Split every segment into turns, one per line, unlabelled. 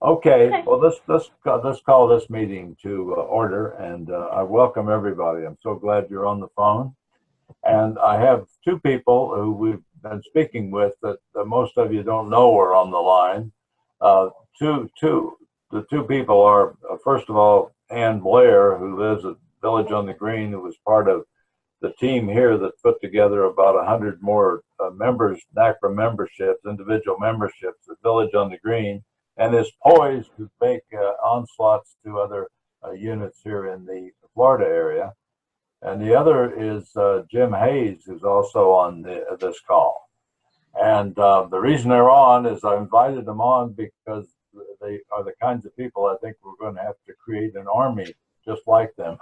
Okay, well, let's call this meeting to order, and I welcome everybody. I'm so glad you're on the phone, and I have two people who we've been speaking with that most of you don't know are on the line. The two people are first of all Ann Blair, who lives at Village on the Green, who was part of the team here that put together about 100 more members, NaCCRA memberships, individual memberships at Village on the Green, and is poised to make onslaughts to other units here in the Florida area. And the other is Jim Hayes, who's also on this call. And the reason they're on is I invited them on because they are the kinds of people I think we're going to have to create an army just like them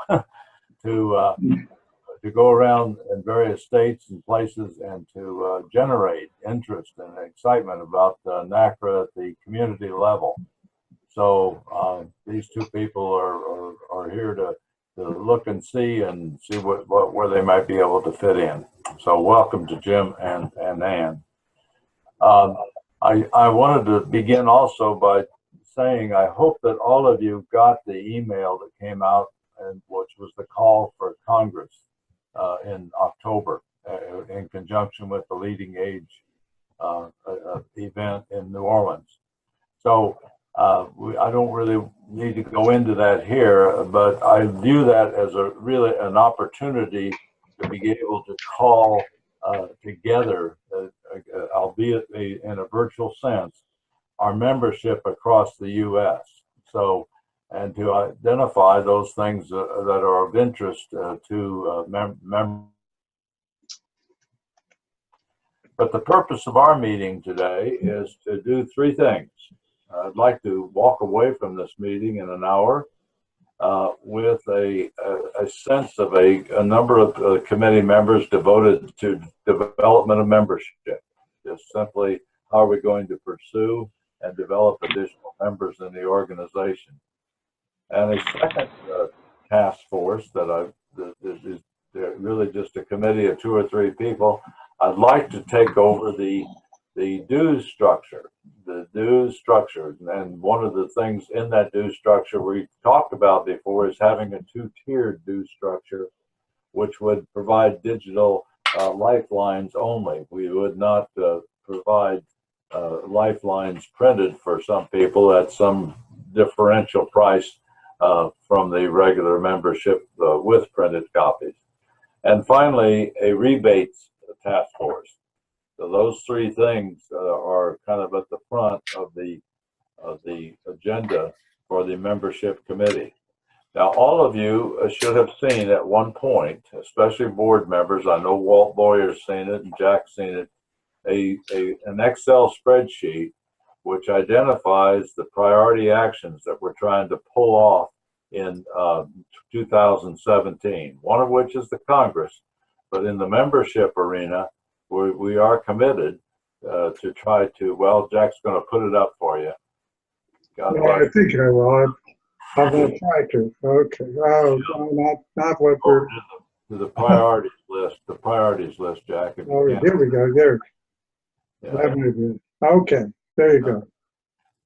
to go around in various states and places and to generate interest and excitement about NaCCRA at the community level. So these two people are here to look and see where they might be able to fit in. So welcome to Jim and Ann. I wanted to begin also by saying I hope that all of you got the email that came out, and which was the call for Congress in October in conjunction with the Leading Age event in New Orleans. So I don't really need to go into that here, but I view that as really an opportunity to be able to call together, albeit in a virtual sense, our membership across the U.S. So, and to identify those things that are of interest to members. But the purpose of our meeting today is to do three things. I'd like to walk away from this meeting in an hour with a sense of a number of committee members devoted to development of membership. Just simply, how are we going to pursue and develop additional members in the organization? And a second task force that is really just a committee of 2 or 3 people. I'd like to take over the dues structure, and one of the things in that dues structure we talked about before is having a 2-tiered dues structure, which would provide digital lifelines only. We would not provide lifelines printed for some people at some differential price from the regular membership with printed copies. And finally, a rebates task force. So those 3 things are kind of at the front of the agenda for the membership committee. Now, all of you should have seen at one point, especially board members, I know Walt Boyer's seen it and Jack's seen it, an Excel spreadsheet which identifies the priority actions that we're trying to pull off in 2017, one of which is the Congress. But in the membership arena, we are committed to try to, well, Jack's going to put it up for you.
Well, I think I will. I'm going to try to. Okay. Oh, not what we're...
To the priorities list, Jack.
Oh, here we go. There. Yeah. Okay. There you go.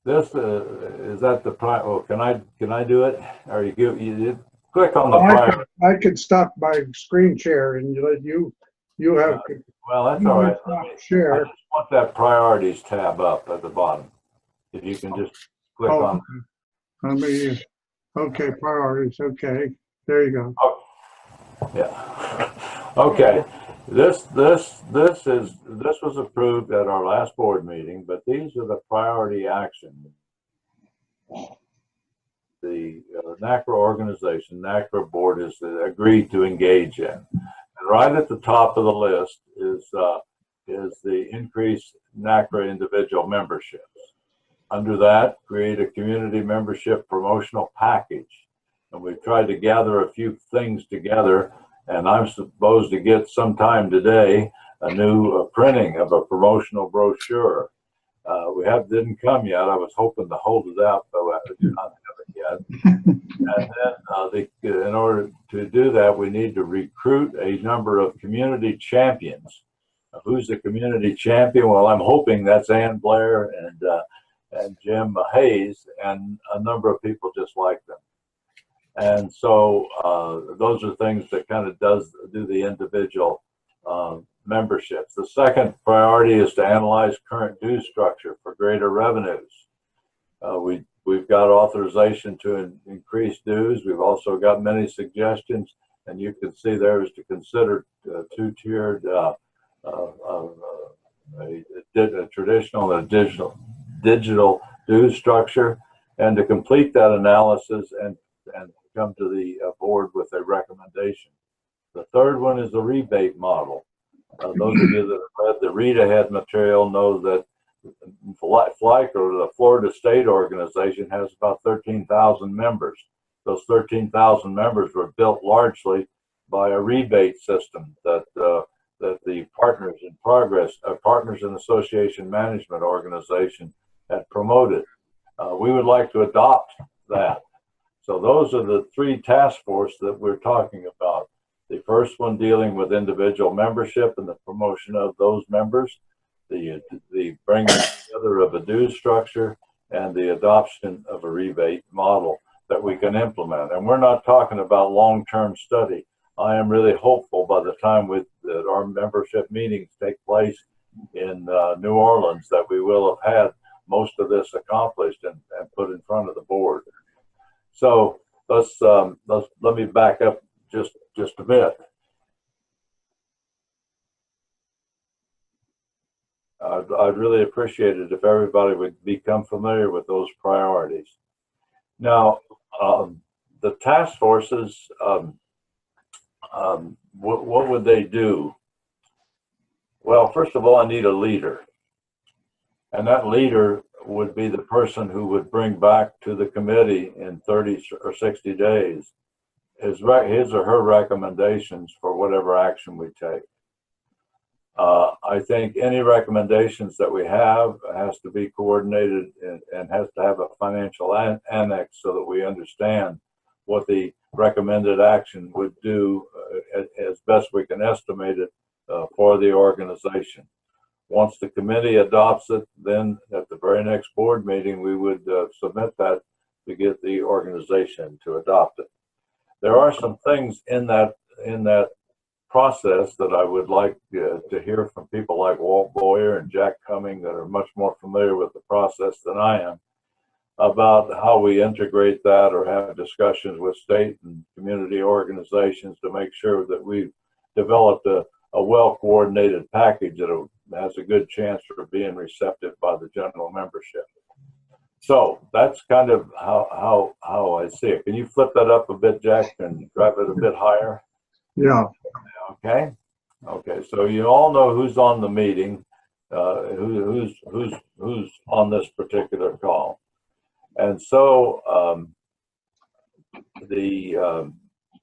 This is that the oh, can I do it? Or you click on the priority.
I could stop my screen share and you have.
Well, that's all right.
Share.
I just want that priorities tab up at the bottom. If you can just click on.
Let me. Okay, priorities. Okay, there you go.
Oh, yeah. Okay. This was approved at our last board meeting, but these are the priority actions the NaCCRA organization, NaCCRA board, has agreed to engage in. And right at the top of the list is the increased NaCCRA individual memberships. Under that, create a community membership promotional package. And we've tried to gather a few things together, and I'm supposed to get sometime today a new printing of a promotional brochure. Didn't come yet. I was hoping to hold it out, but I do not have it yet. And then in order to do that, we need to recruit a number of community champions. Who's the community champion? Well, I'm hoping that's Ann Blair and Jim Hayes, and a number of people just like them. And so those are things that kind of do the individual memberships. The second priority is to analyze current dues structure for greater revenues. We've got authorization to increase dues. We've also got many suggestions, and you can see there is to consider two-tiered, a traditional and a digital dues structure, and to complete that analysis and come to the board with a recommendation. The third one is the rebate model. Those of you that have read the Read Ahead material know that FLICA, or the Florida State Organization, has about 13,000 members. Those 13,000 members were built largely by a rebate system that the Partners in Progress, Partners in Association Management Organization had promoted. We would like to adopt that. So those are the three task forces that we're talking about. The first one dealing with individual membership and the promotion of those members, the bringing together of a dues structure, and the adoption of a rebate model that we can implement. And we're not talking about long-term study. I am really hopeful by the time that our membership meetings take place in New Orleans that we will have had most of this accomplished and put in front of the board. So let me back up just a bit. I'd really appreciate it if everybody would become familiar with those priorities. Now, the task forces, what would they do? Well, first of all, I need a leader. And that leader would be the person who would bring back to the committee in 30 or 60 days his or her recommendations for whatever action we take. I think any recommendations that we have has to be coordinated and has to have a financial annex so that we understand what the recommended action would do as best we can estimate it for the organization. Once the committee adopts it, then at the very next board meeting, we would submit that to get the organization to adopt it. There are some things in that process that I would like to hear from people like Walt Boyer and Jack Cumming that are much more familiar with the process than I am, about how we integrate that or have discussions with state and community organizations to make sure that we've developed a well-coordinated package that has a good chance for being receptive by the general membership. So that's kind of how I see it. Can you flip that up a bit, Jack, and drive it a bit higher?
Yeah.
Okay. Okay. So you all know who's on the meeting, who's on this particular call, and so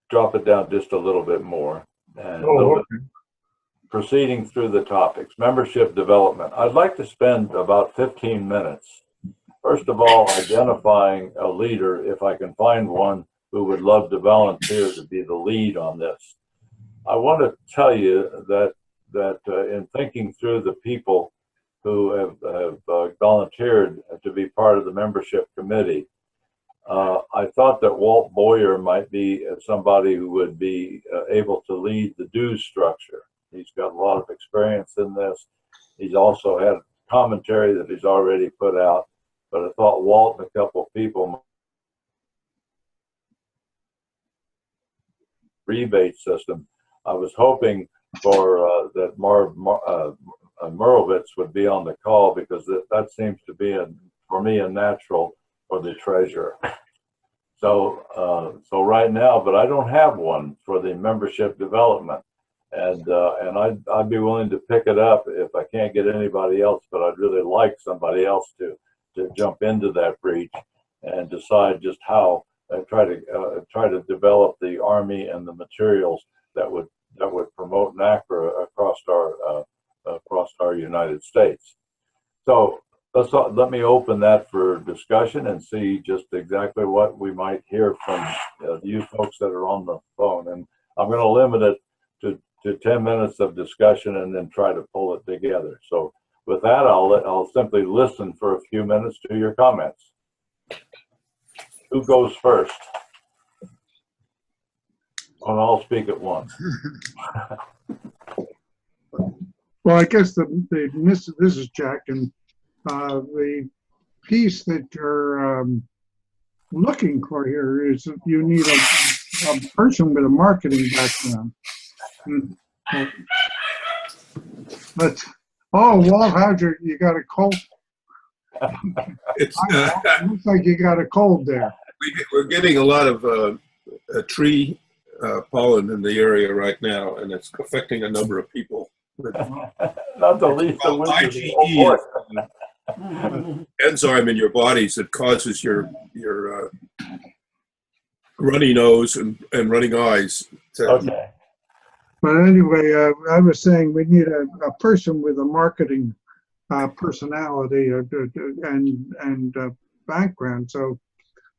drop it down just a little bit more, and proceeding through the topics. Membership development. I'd like to spend about 15 minutes. First of all, identifying a leader, if I can find one who would love to volunteer to be the lead on this. I want to tell you that in thinking through the people who have volunteered to be part of the membership committee, I thought that Walt Boyer might be somebody who would be able to lead the dues structure. He's got a lot of experience in this. He's also had commentary that he's already put out, but I thought Walt and a couple of people rebate system. I was hoping for that Merowitz would be on the call because that seems to be for me a natural for the treasurer. So right now, but I don't have one for the membership development, and I'd be willing to pick it up if I can't get anybody else. But I'd really like somebody else to jump into that breach and decide just how and try to develop the Army and the materials that would promote NaCCRA across our United States. So let me open that for discussion and see just exactly what we might hear from you folks that are on the phone. And I'm going to limit it to 10 minutes of discussion and then try to pull it together. So with that, I'll simply listen for a few minutes to your comments. Who goes first? Well, I'll speak at once.
Well, I guess this is Jack, and the piece that you're looking for here is that you need a person with a marketing background. But Walt, how'd you got a cold?
It's
Looks like you got a cold there.
we're getting a lot of tree pollen in the area right now, and it's affecting a number of people.
Not the least of which is the
IgE
whole
is enzyme in your bodies that causes your runny nose and running eyes.
Okay.
But anyway, I was saying we need a person with a marketing personality and background. So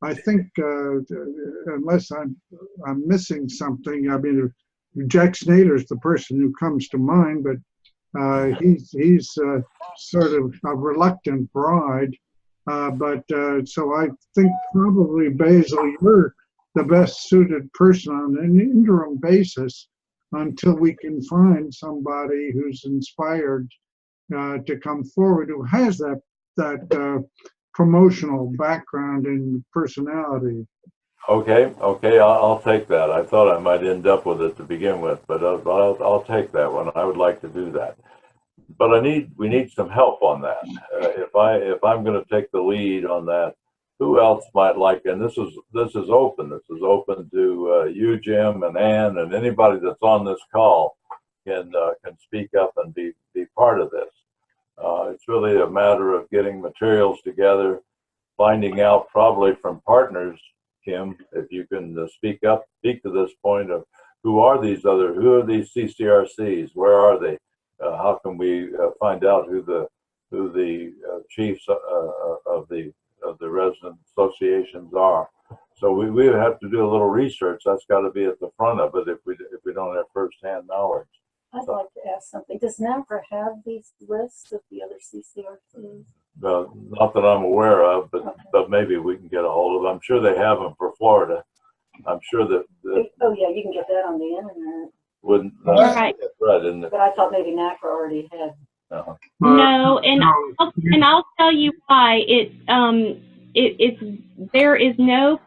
I think unless I'm missing something, I mean, Jack Snyder's the person who comes to mind, but he's sort of a reluctant bride. So I think probably Basil, you're the best suited person on an interim basis until we can find somebody who's inspired to come forward, who has that promotional background and personality.
Okay, I'll take that. I thought I might end up with it to begin with, but I'll take that one. I would like to do that. But we need some help on that. If I'm going to take the lead on that, who else might like? And this is open. This is open to you, Jim, and Ann, and anybody that's on this call can speak up and be part of this. It's really a matter of getting materials together, finding out probably from partners. Kim, if you can speak to this point of who are these CCRCs? Where are they? How can we find out who the chiefs of the resident associations are? So we would have to do a little research. That's got to be at the front of it if we don't have firsthand knowledge.
I'd like to ask something. Does NaCCRA have these lists of the other CCRCs?
Not that I'm aware of, but maybe we can get a hold of them. I'm sure they have them for Florida. I'm sure that.
Oh yeah, you can get that on the internet.
Wouldn't
Right.
right, isn't it?
But I thought maybe NaCCRA already had.
No, and I'll tell you why. There is no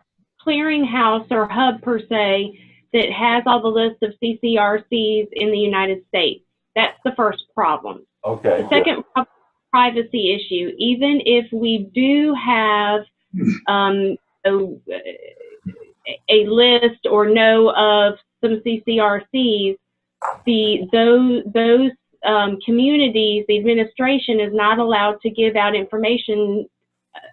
clearinghouse or hub per se that has all the lists of CCRCs in the United States. That's the first problem.
Okay.
The second problem, privacy issue. Even if we do have a list or know of some CCRCs, those communities, the administration is not allowed to give out information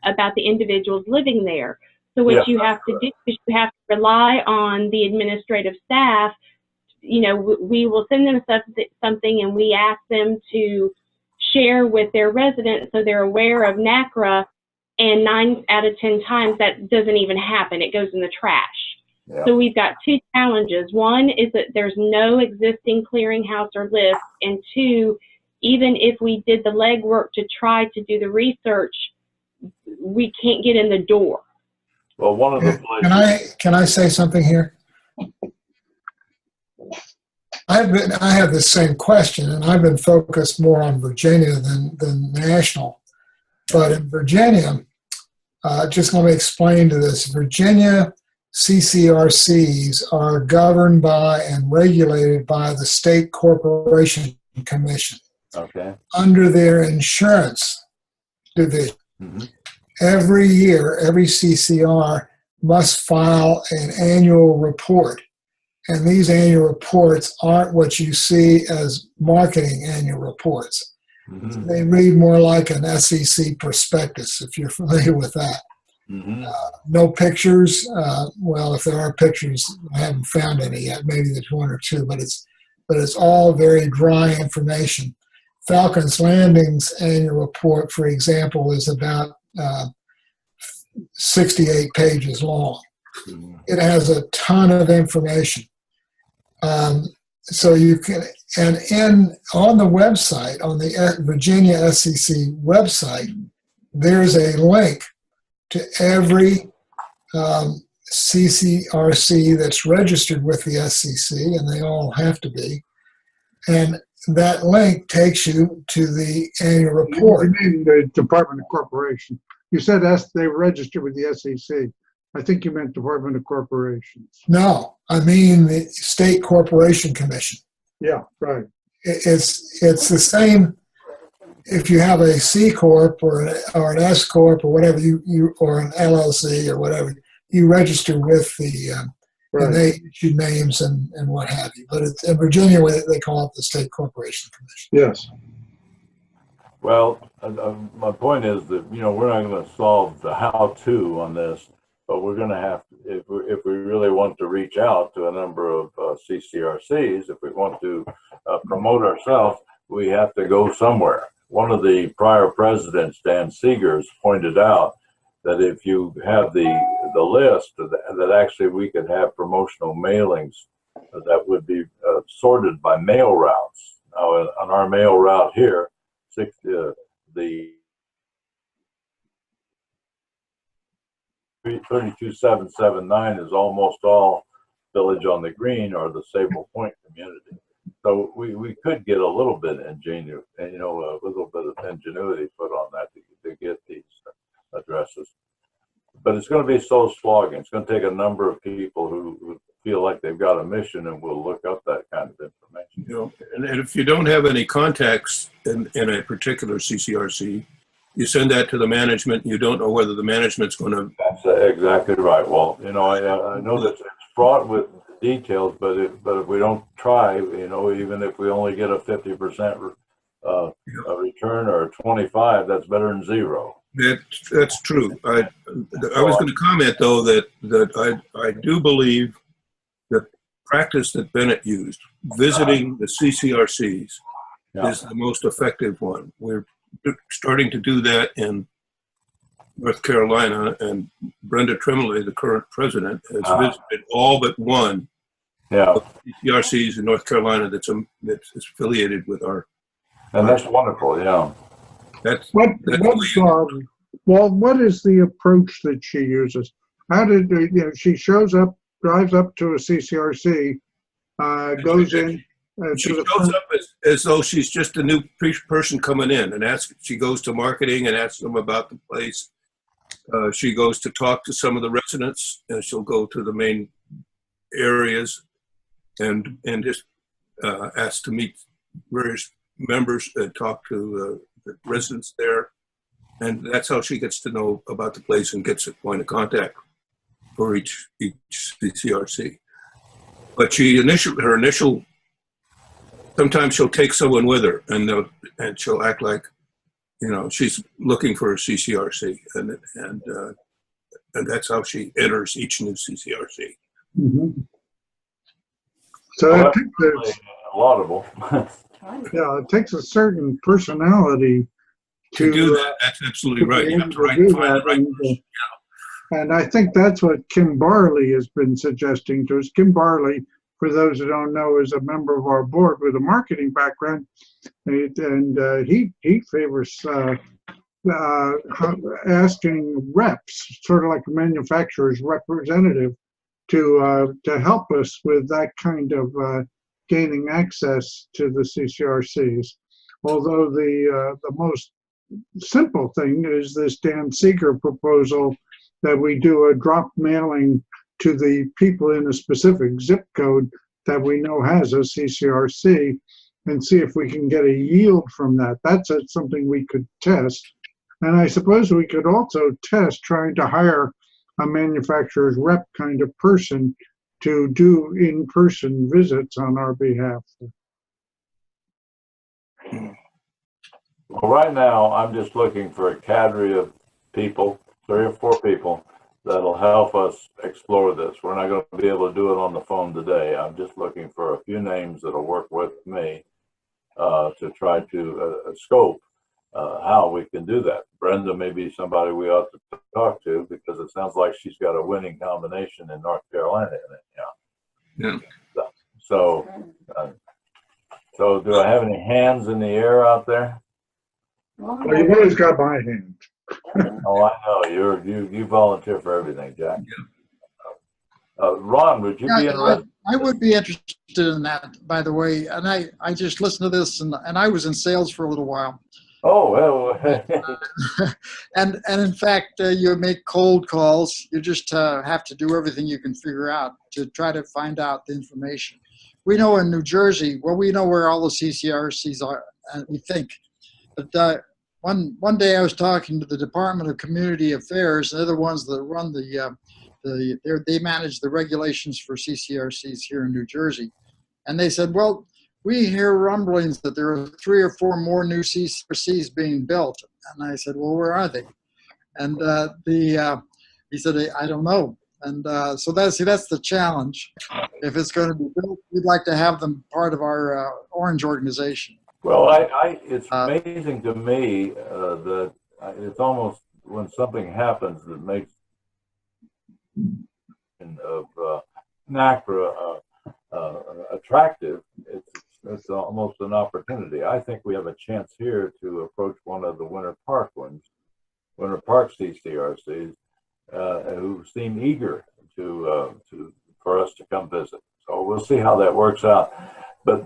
about the individuals living there. So what you have to do is you have to rely on the administrative staff. You know, we will send them something and we ask them to share with their residents so they're aware of NaCCRA, and 9 out of 10 times that doesn't even happen. It goes in the trash.
Yeah.
So we've got two challenges. One is that there's no existing clearinghouse or list, and two, even if we did the legwork to try to do the research, we can't get in the door.
Well, one of the places.
Can I say something here? I have the same question, and I've been focused more on Virginia than national. But in Virginia, just let me explain to this. Virginia CCRCs are governed by and regulated by the State Corporation Commission.
Okay.
Under their insurance division.
Mm-hmm.
Every year, every CCR must file an annual report. And these annual reports aren't what you see as marketing annual reports.
Mm-hmm.
They read more like an SEC prospectus, if you're familiar with that.
Mm-hmm.
No pictures. Well, if there are pictures, I haven't found any yet. Maybe there's one or two, but it's all very dry information. Falcons Landing's annual report, for example, is about 68 pages long.
Mm-hmm.
It has a ton of information. so you can, and on the website, on the Virginia SCC website, there's a link to every CCRC that's registered with the SCC, and they all have to be. And that link takes you to the annual report.
You mean the Department of Corporation. You said they registered with the SEC. I think you meant Department of Corporations.
No, I mean the State Corporation Commission.
Yeah, right.
It's the same. If you have a C corp or an S corp or whatever you or an LLC or whatever, you register with the
Right.
and they issue names and what have you. But it's, in Virginia, they call it the State Corporation Commission.
Yes.
Well, my point is that, you know, we're not going to solve the how-to on this, but we're going to have to, if we really want to reach out to a number of CCRCs, if we want to promote ourselves, we have to go somewhere. One of the prior presidents, Dan Seegers, pointed out that if you have the list, that actually we could have promotional mailings that would be sorted by mail routes. Now, on our mail route here, the 32779 is almost all Village on the Green or the Sable Point community. So we could get a little bit a little bit of ingenuity put on that to get these addresses. But it's going to be so slogging. It's going to take a number of people who feel like they've got a mission and will look up that kind of information.
You know, and if you don't have any contacts in a particular CCRC, you send that to the management. You don't know whether the management's going to.
That's exactly right. Well, you know, I know that it's fraught with details, but if we don't try, you know, even if we only get a 50% return or a 25, that's better than zero.
That's true. I was going to comment though that I do believe the practice that Bennett used, visiting the CCRCs, is the most effective one. We're starting to do that in North Carolina, and Brenda Tremblay, the current president, has visited all but one of the CCRCs in North Carolina that's affiliated with our.
And that's wonderful, yeah.
What is the approach that she uses? How did she shows up, drives up to a CCRC, goes in.
She shows up as though she's just a new person coming in, and she goes to marketing and asks them about the place. She goes to talk to some of the residents, and she'll go to the main areas and just ask to meet various members and talk to the residents there. And that's how she gets to know about the place and gets a point of contact for each CCRC. But her initial, sometimes she'll take someone with her and she'll act like, you know, she's looking for a CCRC, and that's how she enters each new CCRC.
Mm-hmm. So I think
that's laudable.
Yeah, it takes a certain personality to
do that. That's absolutely right. You have to find the right person.
And I think that's what Kim Barley has been suggesting to us. Kim Barley, for those who don't know, is a member of our board with a marketing background, and he favors asking reps, sort of like a manufacturer's representative, to help us with that kind of gaining access to the CCRCs. Although the most simple thing is this Dan Seeger proposal that we do a drop mailing to the people in a specific zip code that we know has a CCRC, and see if we can get a yield from that. That's something we could test. And I suppose we could also test trying to hire a manufacturer's rep kind of person to do in-person visits on our behalf.
Well, right now, I'm just looking for a cadre of people, 3 or 4 people, that'll help us explore this. We're not going to be able to do it on the phone today. I'm just looking for a few names that'll work with me to try to scope how we can do that. Brenda may be somebody we ought to talk to, because it sounds like she's got a winning combination in North Carolina in it. Yeah. So, so do I have any hands in the air out there?
Well, you've always got my hand.
Oh, I know, you volunteer for everything, Jack. Ron, would you be interested?
I would be interested in that, by the way. And I just listened to this, and I was in sales for a little while.
Oh, well,
And in fact, you make cold calls. You just have to do everything you can figure out to try to find out the information. We know in New Jersey, well, we know where all the CCRCs are, we think. But one day I was talking to the Department of Community Affairs, and they're the ones that run they manage the regulations for CCRCs here in New Jersey. And they said, well, we hear rumblings that there are 3 or 4 more new CCRCs being built. And I said, well, where are they? And he said, I don't know. And so that's the challenge. If it's going to be built, we'd like to have them part of our Orange organization.
well, it's amazing to me that it's almost when something happens that makes of NaCCRA attractive, it's almost an opportunity. I think we have a chance here to approach one of the Winter Park CCRCs, who seem eager for us to come visit. So we'll see how that works out. But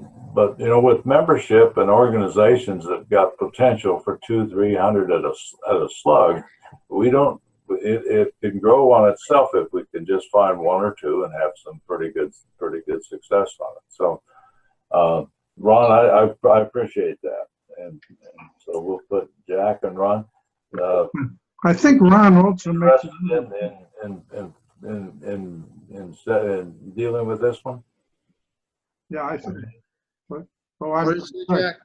you know, with membership and organizations that got potential for 200-300 at a slug, we don't. It can grow on itself if we can just find 1 or 2 and have some pretty good success on it. So, Ron, I appreciate that, and so we'll put Jack and Ron.
I think Ron also makes
in dealing with this one.
Yeah, I think.
What did you say, Jack?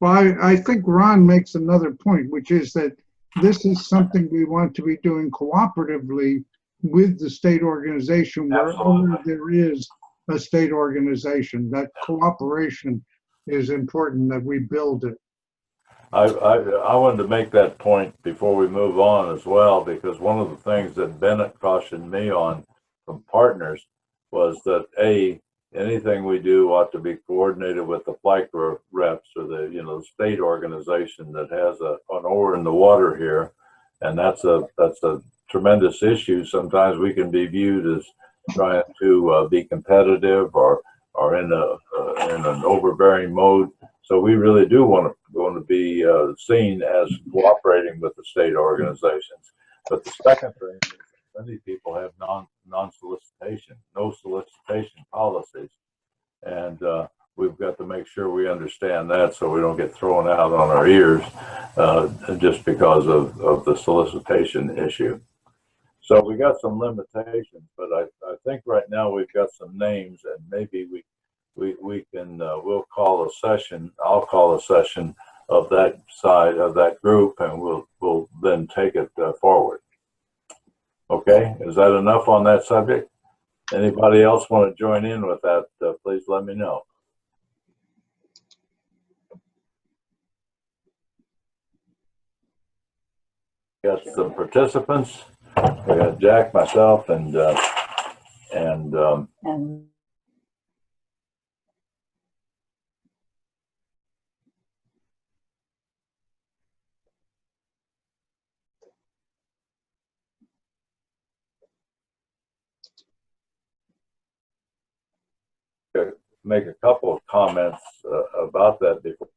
Well, I think Ron makes another point, which is that this is something we want to be doing cooperatively with the state organization wherever there is a state organization. That cooperation is important, that we build it.
I wanted to make that point before we move on as well, because one of the things that Bennett cautioned me on from partners was that anything we do ought to be coordinated with the FLICRA reps or the state organization that has an oar in the water here, and that's a tremendous issue. Sometimes we can be viewed as trying to be competitive or in an overbearing mode. So we really do want to be seen as cooperating with the state organizations. But the second thing is many people have non-solicitation, no solicitation policies, and we've got to make sure we understand that so we don't get thrown out on our ears just because of the solicitation issue. So we got some limitations, but I think right now we've got some names, and maybe we can we'll call a session. I'll call a session of that side of that group, and we'll then take it forward. Okay, is that enough on that subject? Anybody else want to join in with that? Please let me know. Got some participants. We got Jack, myself, and make a couple of comments about that before.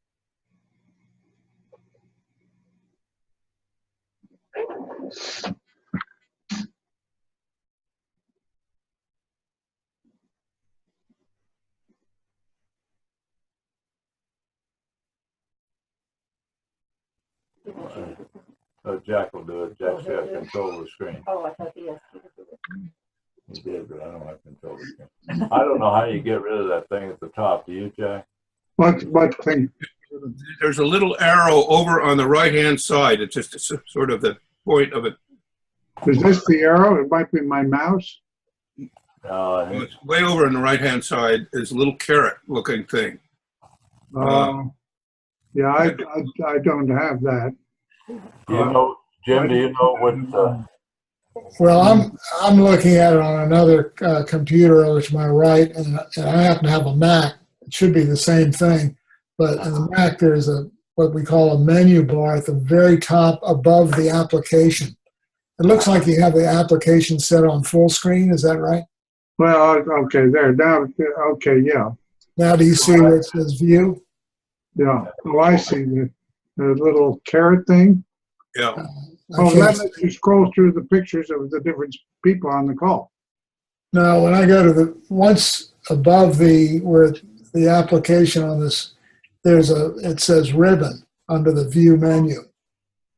Jack will do it. Jack's got control of the screen.
Oh, I thought he asked you to do it.
He did, but I don't have control of the screen. I don't know how you get rid of that thing at the top. Do you, Jack?
What thing?
There's a little arrow over on the right-hand side. It's just sort of the point of it.
Is this the arrow? It might be my mouse.
It's way over on the right-hand side is a little carrot-looking thing.
Yeah, I don't have that.
Do you know, Jim? Do you know
Well, I'm looking at it on another computer over to my right, and I happen to have a Mac. It should be the same thing, but in the Mac there's what we call a menu bar at the very top above the application. It looks like you have the application set on full screen. Is that right?
Well, okay, there now. Okay, yeah,
Now, do you see where it says View?
yeah. Oh, I see the little carrot thing.
Yeah.
Oh, that lets you scroll through the pictures of the different people on the call.
Now, when I go to once above where the application on this, it says ribbon under the View menu.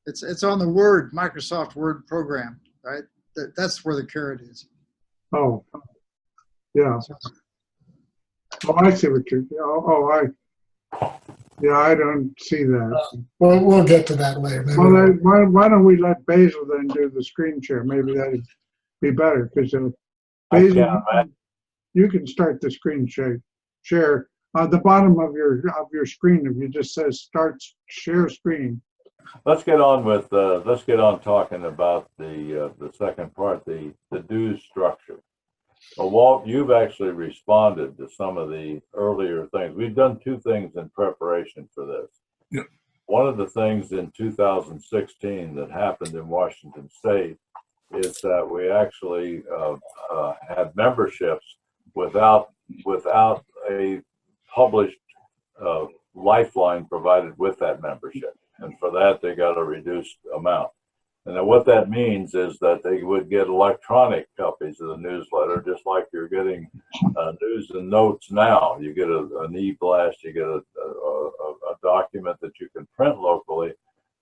It's on the Microsoft Word program, right? That's where the carrot is.
Oh, yeah. Oh, I see what you're. Yeah, I don't see that.
We'll get to that later. Maybe
Well, why don't we let Basil then do the screen share? Maybe that'd be better because Basil, you can start the screen share at the bottom of your screen. If you just says start share screen.
Let's get on talking about the second part, the dues structure. Walt, you've actually responded to some of the earlier things. We've done two things in preparation for this.
Yeah.
One of the things in 2016 that happened in Washington State is that we actually had memberships without a published lifeline provided with that membership. And for that, they got a reduced amount. And then what that means is that they would get electronic copies of the newsletter, just like you're getting news and notes now. You get an e-blast, you get a document that you can print locally,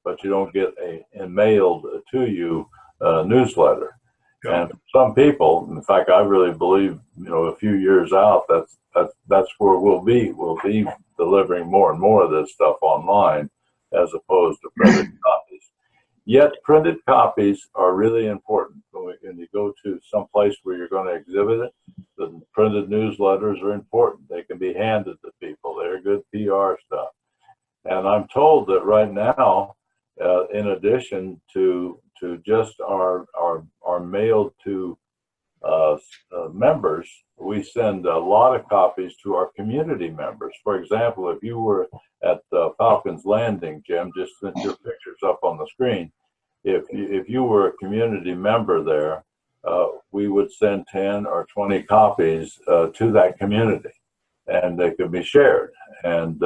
but you don't get a mailed to you newsletter.
Yeah.
And some people, in fact, I really believe, a few years out, that's where we'll be. We'll be delivering more and more of this stuff online as opposed to printed copies. Yet printed copies are really important. When you go to some place where you're going to exhibit it, the printed newsletters are important. They can be handed to people. They're good PR stuff. And I'm told that right now, in addition to just our mail to members, we send a lot of copies to our community members. For example, if you were at Falcons Landing, Jim, just sent your pictures up on the screen. If you were a community member there, we would send 10 or 20 copies to that community, and they could be shared. And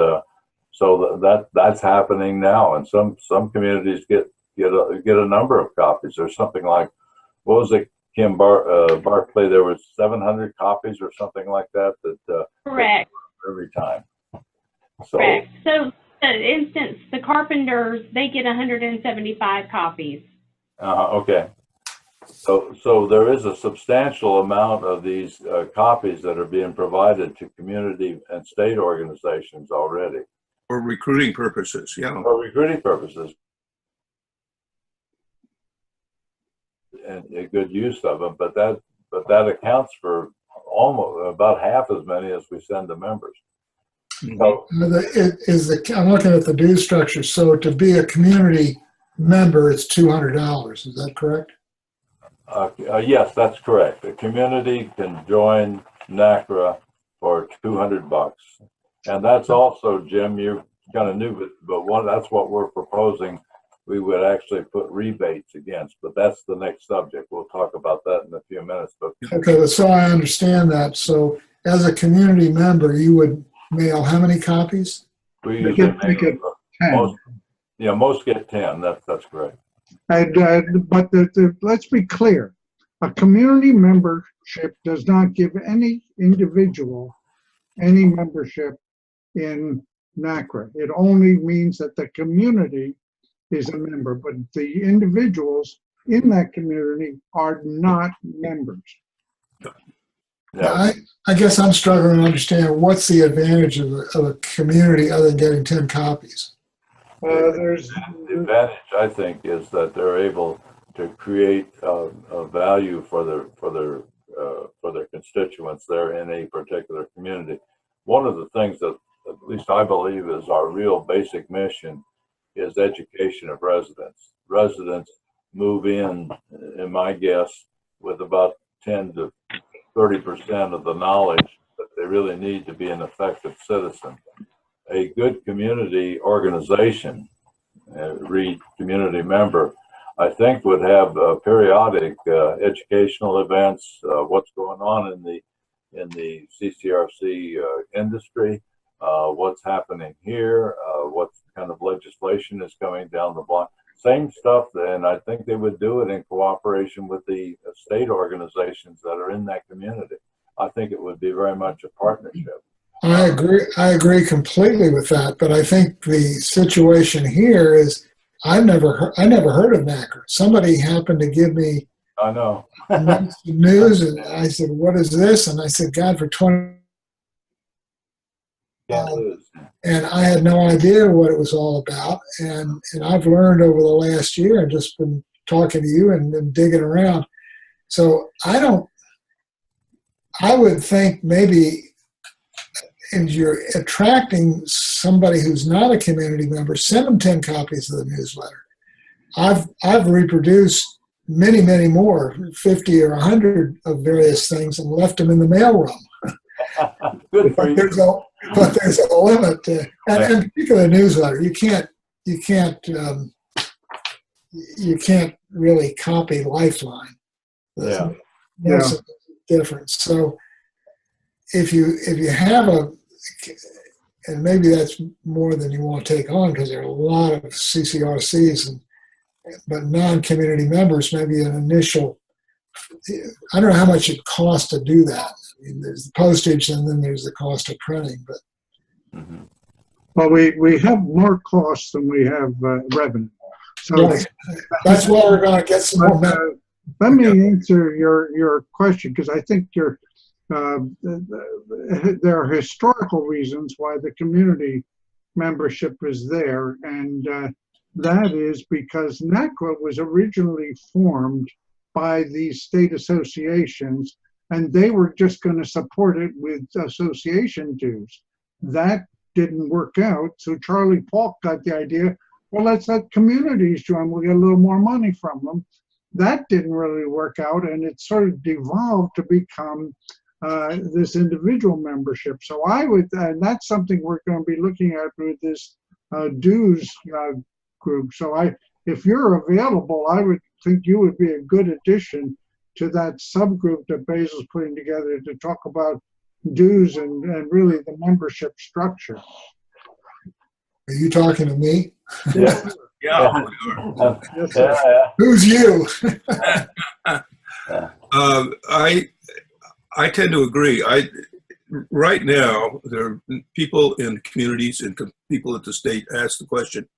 so that's happening now. And some communities get a number of copies. There's something like, what was it, Kim Barclay? There was 700 copies or something like that.
Correct.
Every time. So,
correct. So, for instance, the Carpenters, they get 175 copies.
Okay. So there is a substantial amount of these copies that are being provided to community and state organizations already.
For recruiting purposes, yeah.
For recruiting purposes. And a good use of them, but that accounts for almost about half as many as we send to members. So,
I'm looking at the dues structure. So to be a community member, it's $200. Is that correct?
yes, that's correct. The community can join NaCCRA for $200, and that's also, Jim, you're kind of new, but that's what we're proposing. We would actually put rebates against, but that's the next subject. We'll talk about that in a few minutes. But
okay, so I understand that. So as a community member, you would mail how many copies?
We usually
get 10.
Most get 10. That's correct.
But let's be clear. A community membership does not give any individual any membership in NaCCRA. It only means that the community is a member, but the individuals in that community are not members.
Yeah.
I guess I'm struggling to understand what's the advantage of a community other than getting 10 copies.
The
advantage, I think, is that they're able to create a value for their constituents there in a particular community. One of the things that, at least I believe, is our real basic mission is education of residents. Residents move in my guess, with about 10 to 30% of the knowledge that they really need to be an effective citizen. A good community organization, read community member, I think would have periodic educational events, what's going on in the CCRC industry, what's happening here, what kind of legislation is coming down the block. Same stuff, and I think they would do it in cooperation with the state organizations that are in that community. I think it would be very much a partnership.
I agree completely with that, but I think the situation here is I never heard of NaCCRA. Somebody happened to give me
I know.
news, and I said, "What is this?" And I said, "God, for 20." And I had no idea what it was all about. And I've learned over the last year and just been talking to you and been digging around. So I would think maybe if you're attracting somebody who's not a community member, send them 10 copies of the newsletter. I've reproduced many more, 50 or 100 of various things, and left them in the mailroom.
Good for you.
But there's a limit to, and particularly the newsletter. You can't really copy Lifeline.
Yeah.
That's a difference. So if you have and maybe that's more than you want to take on, because there are a lot of CCRCs, but non-community members, maybe an initial. I don't know how much it costs to do that. I mean, there's the postage, and then there's the cost of printing. But
well, we have more costs than we have revenue. So
right. That's why we're going to get some more money.
Let me answer your question, because I think there are historical reasons why the community membership is there, and that is because NaCCRA was originally formed by these state associations, and they were just going to support it with association dues. That didn't work out, so Charlie Polk got the idea, well, let's let communities join, we'll get a little more money from them. That didn't really work out, and it sort of devolved to become this individual membership. So and that's something we're going to be looking at with this dues group. So if you're available, I would think you would be a good addition to that subgroup that Basil's putting together to talk about dues and really the membership structure.
Are you talking to me?
Yeah.
Yeah.
Who's you?
I tend to agree. Right now, there are people in communities and people at the state ask the question,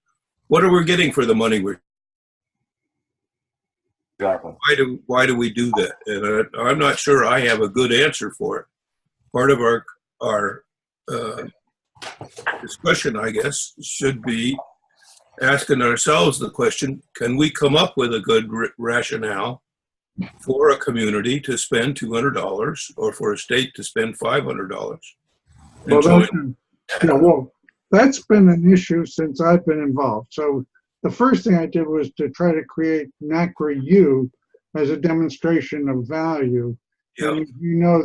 what are we getting for the money we're
Exactly.
Why do we do that? And I'm not sure I have a good answer for it. Part of our discussion, I guess, should be asking ourselves the question, can we come up with a good rationale for a community to spend $200 or for a state to spend $500?
Well, that's been an issue since I've been involved. So the first thing I did was to try to create NaCCRA U as a demonstration of value.
Yeah.
And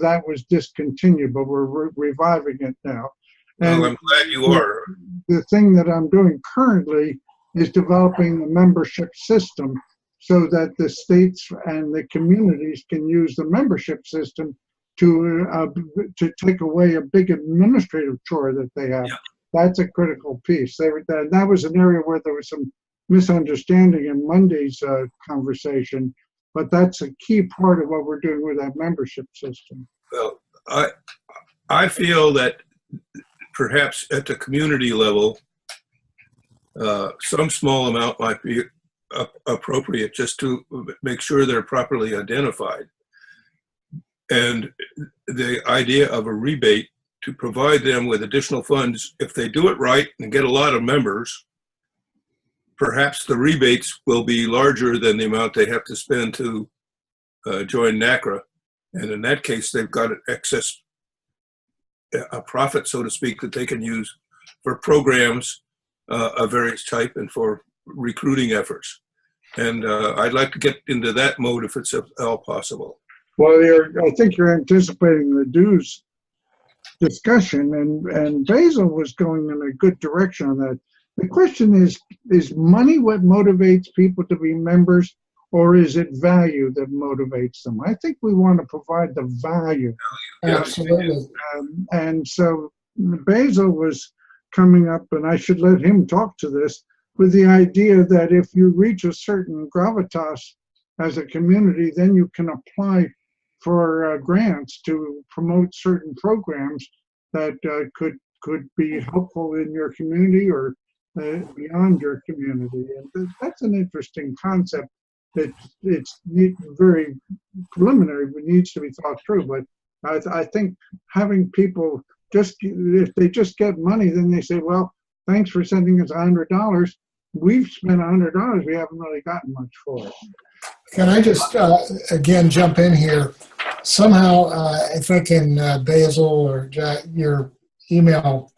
that was discontinued, but we're reviving it now. And
well, I'm glad you are.
The thing that I'm doing currently is developing the membership system so that the states and the communities can use the membership system to take away a big administrative chore that they have.
Yeah.
That's a critical piece. That was an area where there was some misunderstanding in Monday's conversation, but that's a key part of what we're doing with that membership system.
Well, I feel that perhaps at the community level, some small amount might be appropriate just to make sure they're properly identified. And the idea of a rebate to provide them with additional funds, if they do it right and get a lot of members, perhaps the rebates will be larger than the amount they have to spend to join NaCCRA. And in that case, they've got an excess, a profit, so to speak, that they can use for programs of various type and for recruiting efforts. And I'd like to get into that mode if it's at all possible.
Well, I think you're anticipating the dues discussion, and Basil was going in a good direction on that. The question is money what motivates people to be members, or is it value that motivates them? I think we want to provide the value.
Absolutely.
And so Basil was coming up, and I should let him talk to this, with the idea that if you reach a certain gravitas as a community, then you can apply for grants to promote certain programs that could be helpful in your community or beyond your community. And that's an interesting concept. It's very preliminary, but needs to be thought through. But I think having people if they just get money, then they say, well, thanks for sending us $100. We've spent $100. We haven't really gotten much for it.
Can I just, again, jump in here? Somehow, I think in Basil or Jack, your email,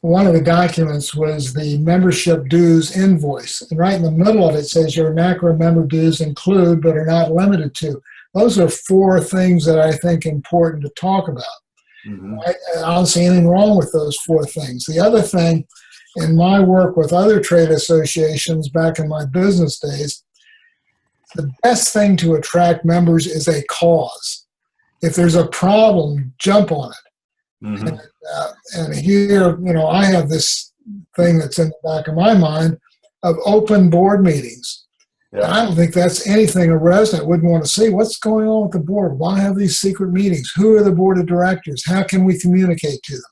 one of the documents was the membership dues invoice. And right in the middle of it says your NaCCRA member dues include but are not limited to. Those are 4 things that I think important to talk about.
Mm-hmm.
I don't see anything wrong with those 4 things. The other thing, in my work with other trade associations back in my business days, the best thing to attract members is a cause. If there's a problem, jump on it.
Mm-hmm.
And here, I have this thing that's in the back of my mind of open board meetings.
Yeah.
And I don't think that's anything a resident wouldn't want to see. What's going on with the board? Why have these secret meetings? Who are the board of directors? How can we communicate to them?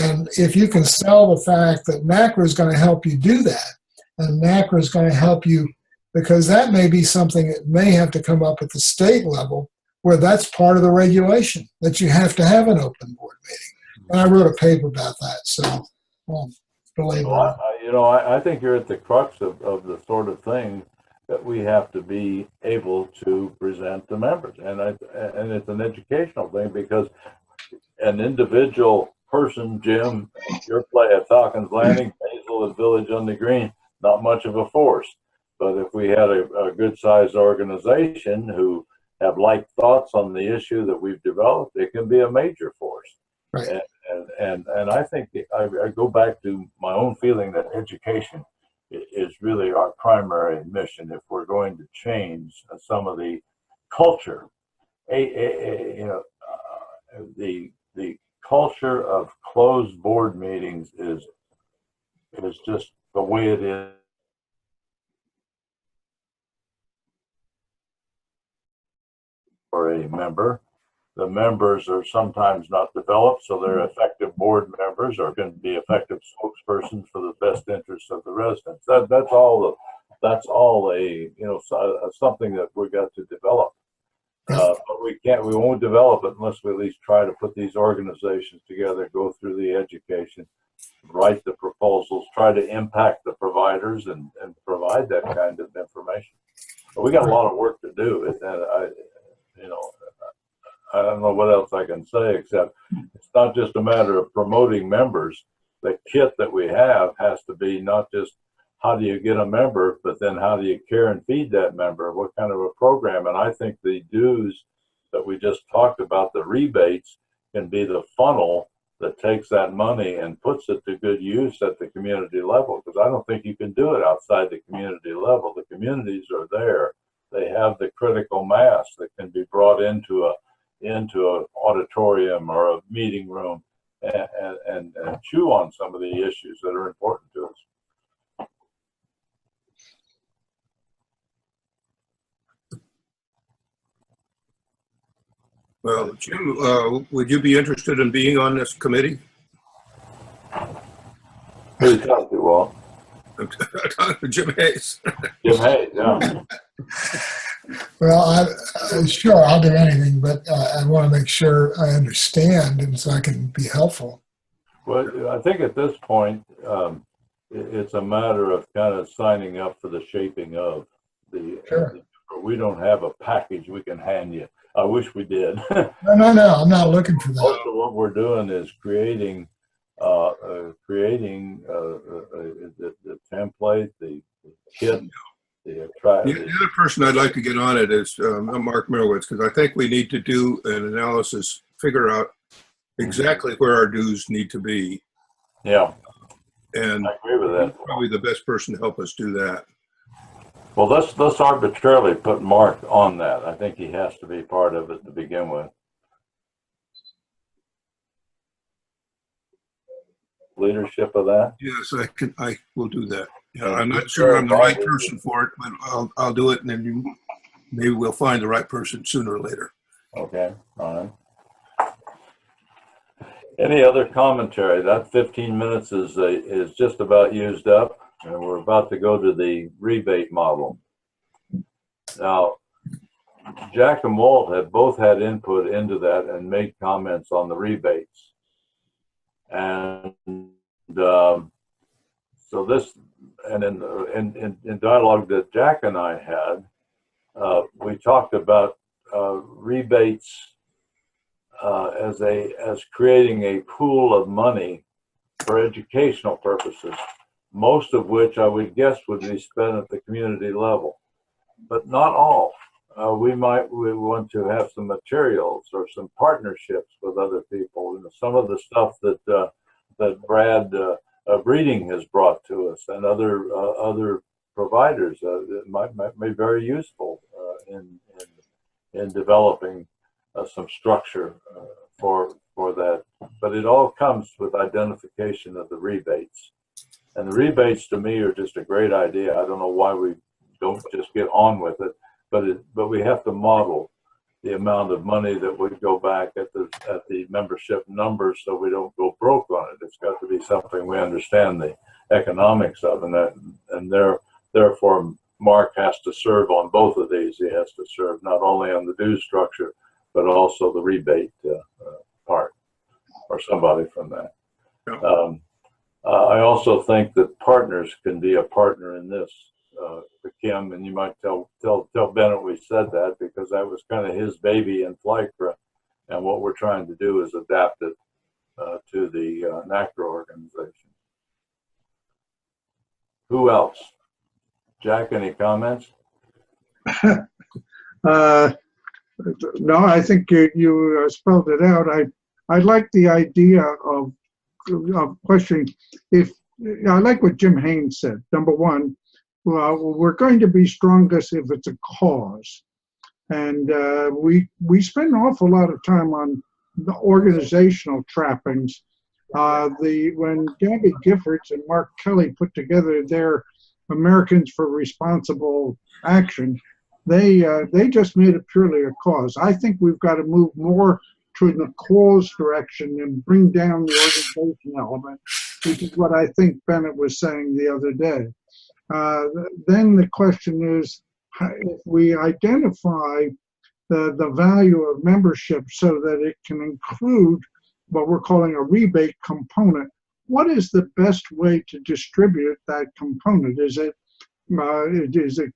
And if you can sell the fact that NaCCRA is going to help you do that, and NaCCRA is going to help you, because that may be something that may have to come up at the state level, where that's part of the regulation, that you have to have an open board meeting. And I wrote a paper about that, so believe it.
I think you're at the crux of the sort of thing that we have to be able to present to members. And it's an educational thing, because an individual person, Jim, your play at Falcons Landing, Basil at Village on the Green, not much of a force. But if we had a good-sized organization who have like thoughts on the issue that we've developed, it can be a major force.
Right.
And I think I go back to my own feeling that education is really our primary mission if we're going to change some of the culture. The culture of closed board meetings is just the way it is. For a member, the members are sometimes not developed, so they're effective board members or can be effective spokespersons for the best interests of the residents. That's all something that we got to develop. But we won't develop it unless we at least try to put these organizations together, go through the education, write the proposals, try to impact the providers, and provide that kind of information. But we got a lot of work to do. I don't know what else I can say, except it's not just a matter of promoting members. The kit that we have has to be not just how do you get a member, but then how do you care and feed that member? What kind of a program? And I think the dues that we just talked about, the rebates, can be the funnel that takes that money and puts it to good use at the community level. Because I don't think you can do it outside the community level. The communities are there. They have the critical mass that can be brought into an auditorium or a meeting room and chew on some of the issues that are important to us.
Well, Jim, would you be interested in being on this committee?
Who you talk to, Walt?
Jim Hayes.
Jim Hayes, yeah.
Well, sure, I'll do anything, but I want to make sure I understand, and so I can be helpful.
Well, I think at this point, it's a matter of kind of signing up for the shaping of the.
Sure.
We don't have a package we can hand you. I wish we did.
No, I'm not looking for that.
Most of what we're doing is creating the template, the kit, the
The other person I'd like to get on it is Mark Mirowitz, because I think we need to do an analysis, figure out exactly where our dues need to be.
Yeah,
And
I agree with that.
he's probably the best person to help us do that.
Well, let's arbitrarily put Mark on that. I think he has to be part of it to begin with. Leadership of that.
Yes, I will do that. Yeah, I'm not sure I'm the right person for it, but I'll do it, and then maybe we'll find the right person sooner or later.
Okay, all right. Any other commentary? That 15 minutes is just about used up, and we're about to go to the rebate model. Now, Jack and Walt have both had input into that and made comments on the rebates. And so this, and in dialogue that Jack and I had, we talked about rebates as creating a pool of money for educational purposes, most of which I would guess would be spent at the community level, but not all. We want to have some materials or some partnerships with other people. And some of the stuff that Brad Breeding has brought to us and other providers might be very useful in developing some structure for that. But it all comes with identification of the rebates. And the rebates to me are just a great idea. I don't know why we don't just get on with it. But we have to model the amount of money that would go back at the membership numbers, so we don't go broke on it. It's got to be something we understand the economics of, and therefore Mark has to serve on both of these. He has to serve not only on the dues structure, but also the rebate part, or somebody from that.
Yeah.
I also think that partners can be a partner in this. For Kim, and you might tell Bennett we said that, because that was kind of his baby in FLICRA, and what we're trying to do is adapt it to the NaCCRA organization. Who else? Jack, any comments?
No, I think you spelled it out. I like the idea of questioning. I like what Jim Haynes said. Number one, we're going to be strongest if it's a cause. And we spend an awful lot of time on the organizational trappings. When Gabby Giffords and Mark Kelly put together their Americans for Responsible Action, they just made it purely a cause. I think we've got to move more to the cause direction and bring down the organization element, which is what I think Bennett was saying the other day. Then the question is, if we identify the value of membership so that it can include what we're calling a rebate component, what is the best way to distribute that component? Is it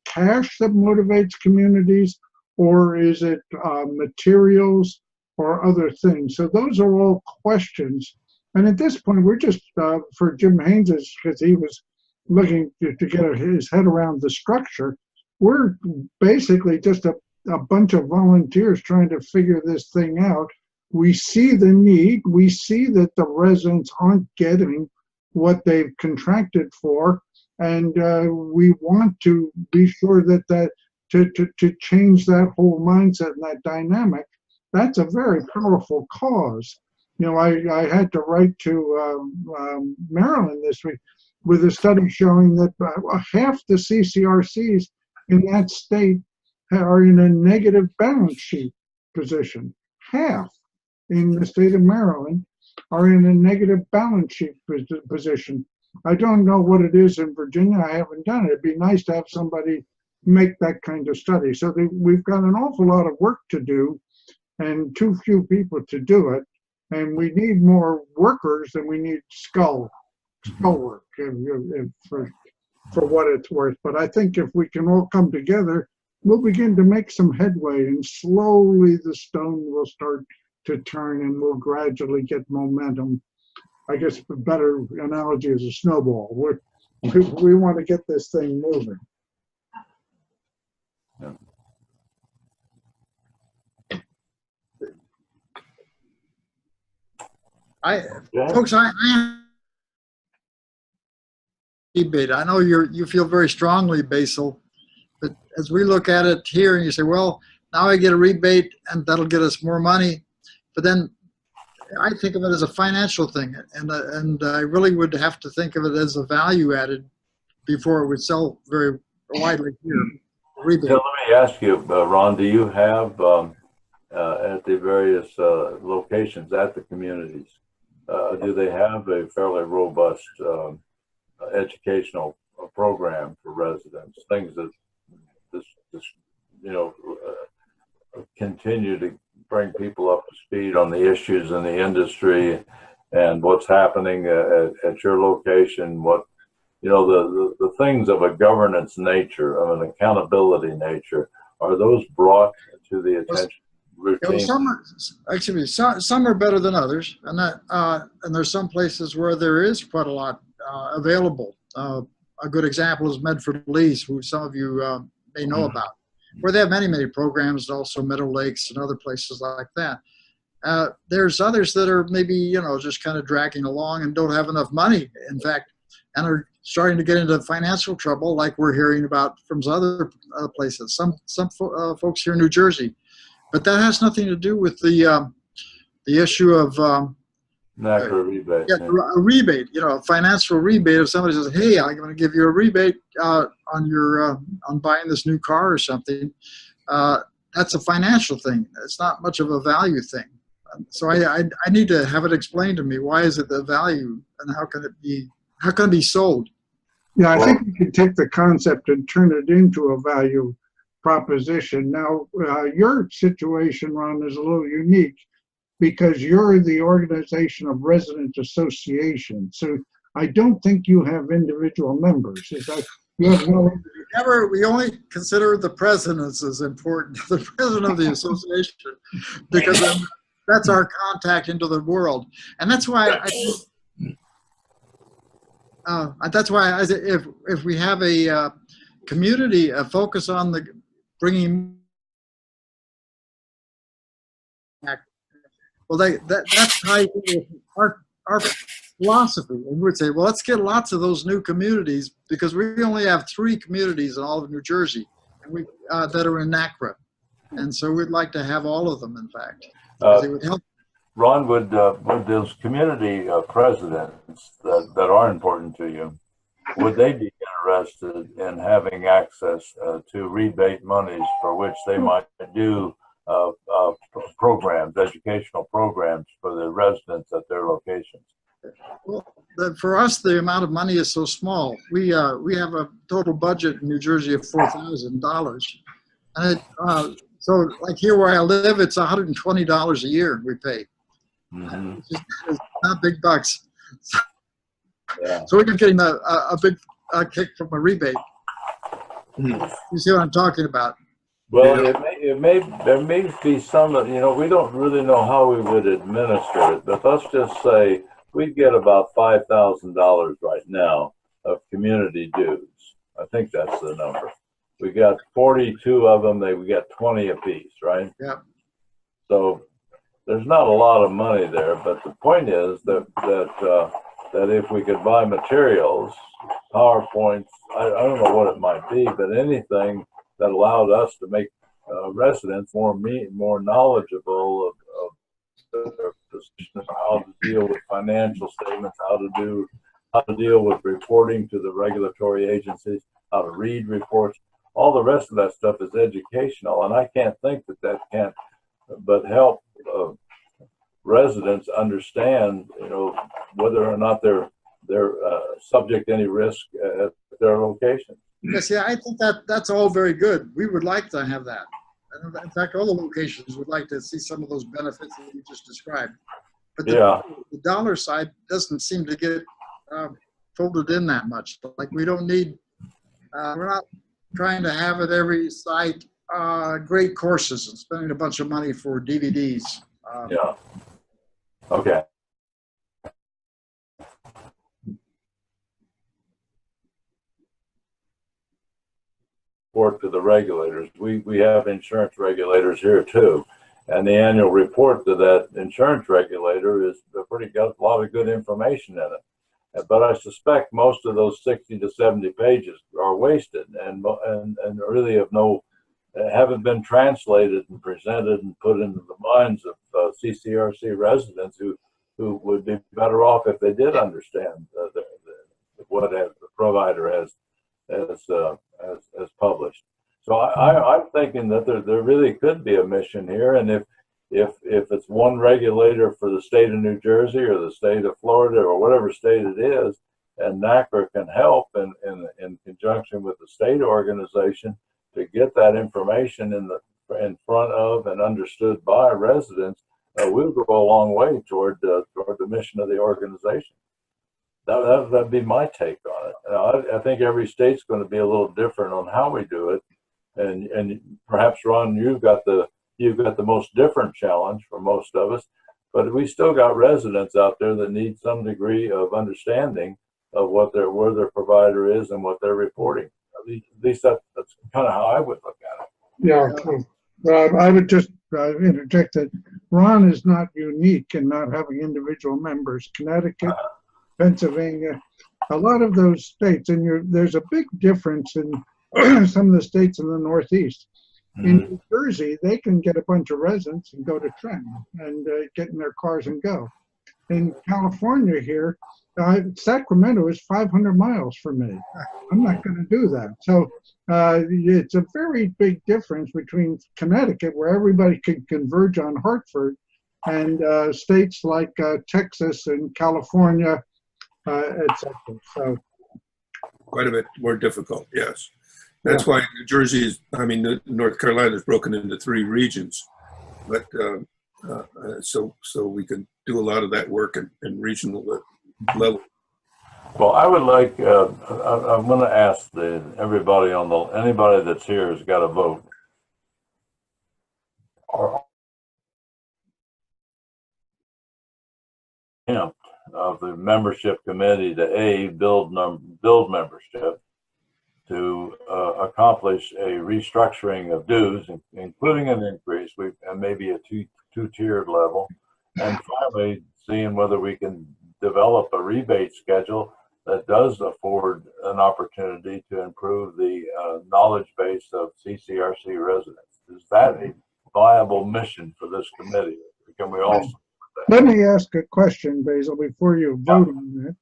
cash that motivates communities, or is it materials or other things? So those are all questions. And at this point, we're just, for Jim Haynes, because he was looking to get his head around the structure, we're basically just a bunch of volunteers trying to figure this thing out. We see the need. We see that the residents aren't getting what they've contracted for, and we want to be sure that to change that whole mindset and that dynamic. That's a very powerful cause. You know, I had to write to Maryland this week with a study showing that half the CCRCs in that state are in a negative balance sheet position. Half in the state of Maryland are in a negative balance sheet position. I don't know what it is in Virginia. I haven't done it. It'd be nice to have somebody make that kind of study. So we've got an awful lot of work to do and too few people to do it. And we need more workers than we need skull work for what it's worth. But I think if we can all come together, we'll begin to make some headway, and slowly the stone will start to turn and we'll gradually get momentum. I guess a better analogy is a snowball. We want to get this thing moving.
Folks, I rebate. I know you feel very strongly, Basil, but as we look at it here, and you say, well, now I get a rebate, and that'll get us more money. But then I think of it as a financial thing, and I really would have to think of it as a value added before it would sell very widely here. Rebate.
So let me ask you, Ron, do you have at the various locations at the communities, do they have a fairly robust educational program for residents? Things that continue to bring people up to speed on the issues in the industry and what's happening at your location. What the things of a governance nature, of an accountability nature, are those brought to the attention? Routine.
Some are better than others, and there's some places where there is quite a lot available. A good example is Medford Lease, who some of you may know about, where they have many programs, also Meadow Lakes and other places like that. There's others that are maybe just kind of dragging along and don't have enough money, in fact, and are starting to get into financial trouble, like we're hearing about from some other places. Some folks here in New Jersey. But that has nothing to do with the issue of
NaCCRA rebate.
Yeah, a rebate. A financial rebate. If somebody says, "Hey, I'm going to give you a rebate on your on buying this new car or something," that's a financial thing. It's not much of a value thing. So I need to have it explained to me. Why is it the value, and how can it be sold?
Yeah, I think we can take the concept and turn it into a value proposition. Now, your situation, Ron, is a little unique because you're the organization of resident associations. So I don't think you have individual members. Is that you have no?
We only consider the presidents as important, the president of the association, because that's our contact into the world, and that's why if we have a community, a focus on the bringing back, well, that's tied to our philosophy. And we would say, well, let's get lots of those new communities, because we only have 3 communities in all of New Jersey, and that are in NaCCRA, and so we'd like to have all of them. In fact, it would help.
Ron, would those community presidents that are important to you, would they be interested in having access to rebate monies for which they might do programs, educational programs for the residents at their locations?
Well, for us, the amount of money is so small. We have a total budget in New Jersey of $4,000, and so like here where I live, it's $120 a year we pay.
Mm-hmm.
It's not big bucks.
Yeah.
So we're getting a big kick from a rebate. You see what I'm talking about?
Well, there may be some, we don't really know how we would administer it, but let's just say we get about $5,000 right now of community dues. I think that's the number. We got 42 of them. We got 20 apiece, right?
Yeah.
So there's not a lot of money there, but the point is that if we could buy materials, PowerPoints, I don't know what it might be, but anything that allowed us to make residents more knowledgeable of their position, how to deal with financial statements, how to deal with reporting to the regulatory agencies, how to read reports. All the rest of that stuff is educational, and I can't think that can't but help residents understand, whether or not they're subject to any risk at their location.
Yes, yeah, I think that's all very good. We would like to have that. And in fact, all the locations would like to see some of those benefits that you just described. But the dollar side doesn't seem to get folded in that much. Like we don't need, we're not trying to have at every site great courses and spending a bunch of money for DVDs.
Yeah. Okay. report to the regulators. We have insurance regulators here too. And the annual report to that insurance regulator is got a lot of good information in it. But I suspect most of those 60 to 70 pages are wasted and really haven't been translated and presented and put into the minds of CCRC residents who would be better off if they did understand what the provider has published. So I'm thinking that there really could be a mission here, and if it's one regulator for the state of New Jersey or the state of Florida or whatever state it is, and NaCCRA can help in conjunction with the state organization to get that information in front of and understood by residents, we'll go a long way toward the mission of the organization. That'd be my take on it. I think every state's going to be a little different on how we do it, and perhaps Ron, you've got the most different challenge for most of us, but we still got residents out there that need some degree of understanding of where their provider is and what they're reporting. At least that's kind of how I would look at it.
Yeah, I would just interject that Ron is not unique in not having individual members. Connecticut, Pennsylvania, a lot of those states, and there's a big difference in some of the states in the Northeast. In New Jersey, they can get a bunch of residents and go to Trenton and get in their cars and go. In California here, Sacramento is 500 miles from me. I'm not going to do that. So it's a very big difference between Connecticut, where everybody can converge on Hartford, and states like Texas and California, etc. So
quite a bit more difficult, yes. That's why New Jersey North Carolina is broken into 3 regions, but so we can do a lot of that work in regional level.
Well, I would like, I'm going to ask anybody that's here has got to vote. Of the membership committee to build membership, to accomplish a restructuring of dues, including an increase, and maybe a two-tiered level, and finally seeing whether we can develop a rebate schedule that does afford an opportunity to improve the knowledge base of CCRC residents. Is that a viable mission for this committee? Can we also?
Let me ask a question, Basil, before you vote on that.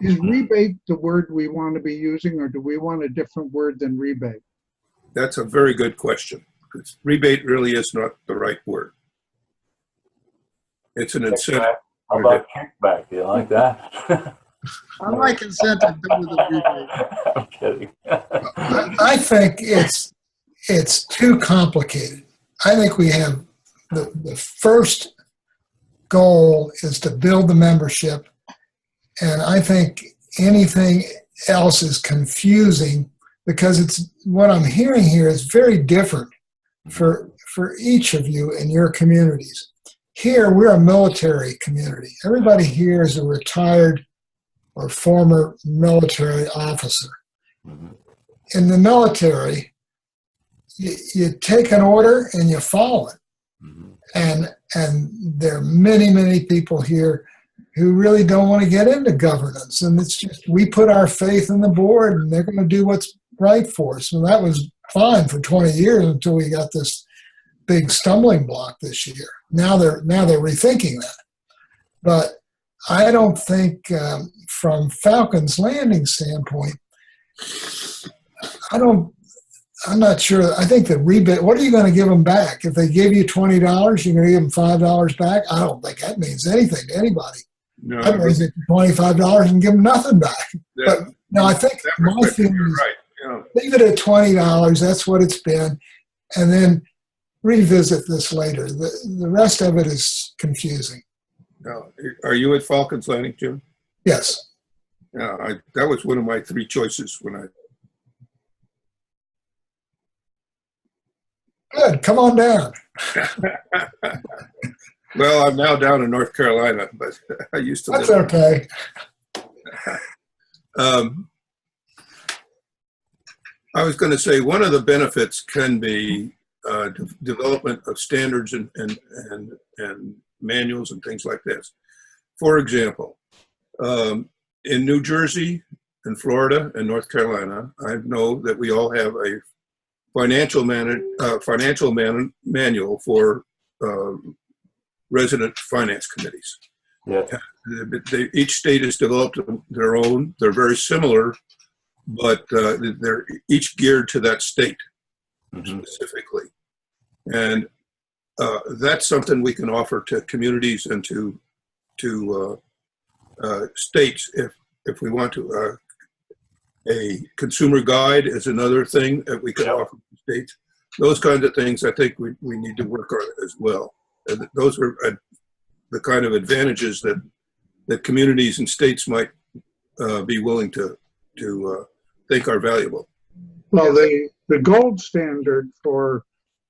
Is rebate the word we want to be using, or do we want a different word than rebate?
That's a very good question, because rebate really is not the right word. It's an incentive.
How about kickback? Do you like that?
I like incentive better than rebate.
I'm kidding.
I think it's too complicated. I think we have the first goal is to build the membership, and I think anything else is confusing, because it's what I'm hearing here is very different for each of you in your communities. Here, we're a military community. Everybody here is a retired or former military officer. In the military, you take an order and you follow it. And there are many, many people here who really don't want to get into governance. And it's just, we put our faith in the board and they're going to do what's right for us. And that was fine for 20 years until we got this big stumbling block this year. Now they're rethinking that. But I don't think from Falcon's Landing standpoint, I'm not sure. I think the rebate, what are you going to give them back? If they give you $20, you're going to give them $5 back? I don't think that means anything to anybody.
No,
I'd raise it to $25 and give them nothing back. But no, I think my feeling is leave it at $20. That's what it's been. And then revisit this later. The rest of it is confusing.
No. Are you at Falcon's Landing, Jim?
Yes.
Yeah, that was one of my 3 choices when I.
Good. Come on down.
Well, I'm now down in North Carolina, but I used to
That's
live.
okay.
I was going to say one of the benefits can be development of standards and manuals and things like this. For example, in New Jersey and Florida and North Carolina, I know that we all have a financial manual for resident finance committees.
Yeah.
Each state has developed their own. They're very similar, but they're each geared to that state specifically. And that's something we can offer to communities and to states if we want to. A consumer guide is another thing that we can offer to states. Those kinds of things I think we need to work on as well. And those are the kind of advantages that communities and states might be willing to think are valuable.
Well, the gold standard for